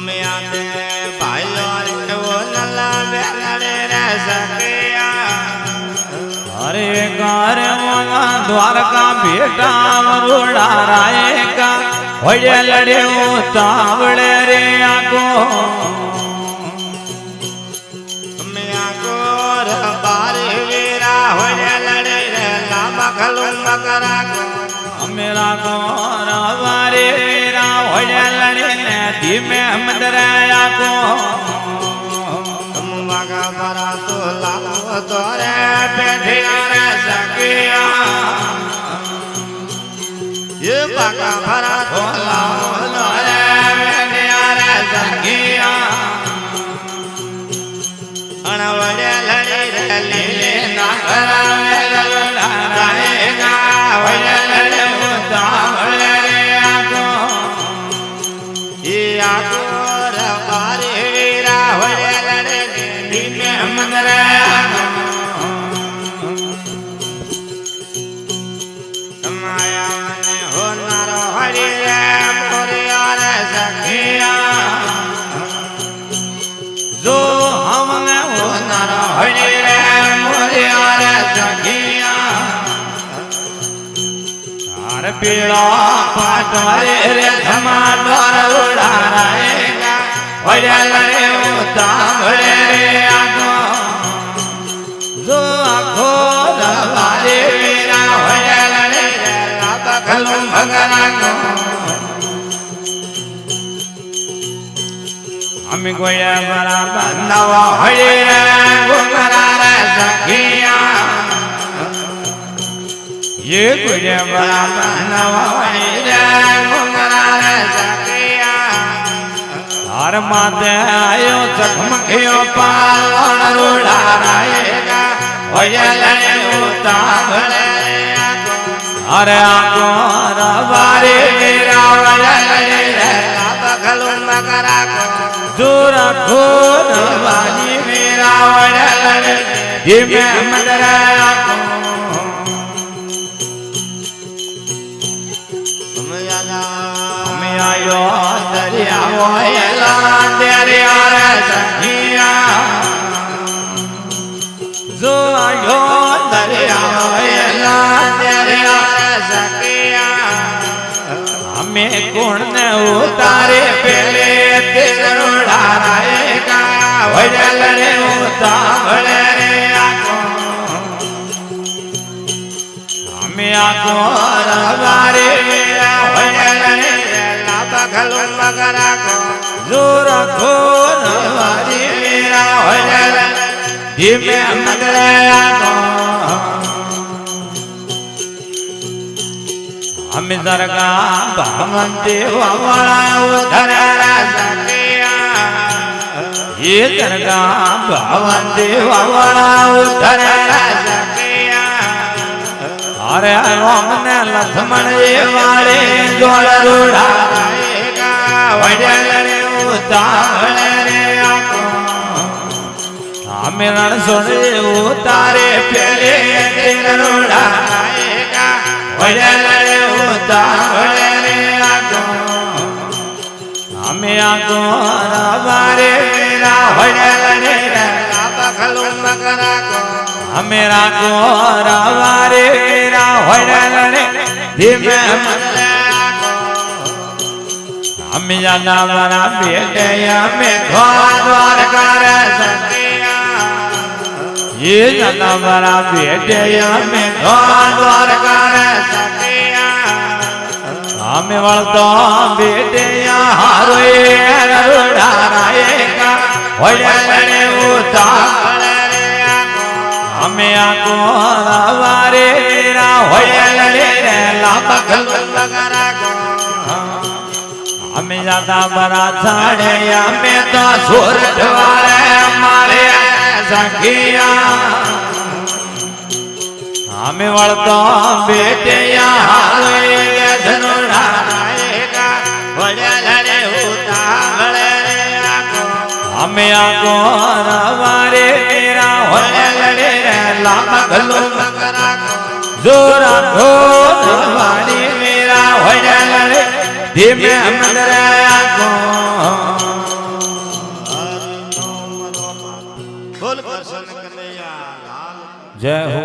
मियादे भाइलो रे वो नला बेलड़े रे सकिया अरे गार मोना द्वारका बेटा वरुड़ा राय का होड़े लड़े तावड़े रे आको मिया को बारे वीरा होड़े लड़े रे लामा खलू मकरा को मेरा को रवारे वीरा होड़े लड़े ने धीमे मंदराया को मगा बरा तो लाओ तोरे बैठिया रे सकिया ये मगा बरा तो लाओ तोरे बैठिया रे सकिया अनवड़े लड़ी रे लीले ना करा वेला राएगा वड़े लड़े उतावड़े रे आको ये आको रवारे वीरा वड़े लड़े धीमे मंदरे माया ने हो नारो हरि रे मोरिया रे सखिया जो हमने वो नारो हरि रे मोरिया रे सखिया तार पीड़ा पाटवारे रे धमाडोर उड़ाएगा वड़े लड़े उतावड़े रे आको जो आखो रवारे वीरा वड़े लड़े रे लापा खलू भगरा को हम गोया बराबर नवा हरे रे घुमरा रे सखिया ये गोया बराबर नवा हरे रे घुमरा रे सखिया तार माते आयो चकमकियो पालन उड़ाएगा वड़े लड़े उतावड़े रे आको अरे आको रवारे वीरा वड़े लड़े रे लापा खलू मकरा को जोर खो वाली मेरा वड़े लड़े धीमे मंदरा को मैं आयो दरिया वोयला दरिया रे सखिया जो आयो दरिया वोयला दरिया रे सखिया हमें कौन ने तारे पेले तेरे उड़ाएगा वड़े लड़े उतावड़े रे आको हमें आको रवारे वीरा वड़े लड़े रे लापा खलू मकरा को जोर खो रवारे वीरा वड़े लड़े धीमे मंदरे आको हम दरगा भगवंती वाला उधर रे सखिया ये दरगा भगवंती वाला उधर रे सखिया अरे हमने लक्ष्मण ये वाले जोड़ उड़ाएगा वड़े लड़े उतावड़े रे आको हमें रण सुने तारे पेले तेरे उड़ाएगा वड़े लड़े उतावड़े रे आको हमें आको रवारे वीरा वड़े लड़े रे लापा खलू मकरा को हमें आको रवारे वीरा होड़े लड़े धीमे मंदरे आको हमें जाना बना बेटे हमें द्वार कर सकिया ये जाना बना बेटे हमें द्वार कर सकिया हमें वळतो बेटे हारो उड़ाएगा वड़े लड़े उतावड़े रे आको हमें आको रवारे वीरा वड़े लड़े रे लापा खलू मकरा को हमें ज्यादा बड़ा साड़े हमें तो सूरज वाले हमारे सखिया हमें वळतो बेटे धनुराएगा वड़े लड़े उतावड़े रे आको हमें आको रवारे वीरा वड़े लड़े रे लामा खलू मकरा को जोरा खो वाली मेरा वड़े लड़े धीमे मंदरे आको કૃષ્ણ કનૈયા લાલ જય હો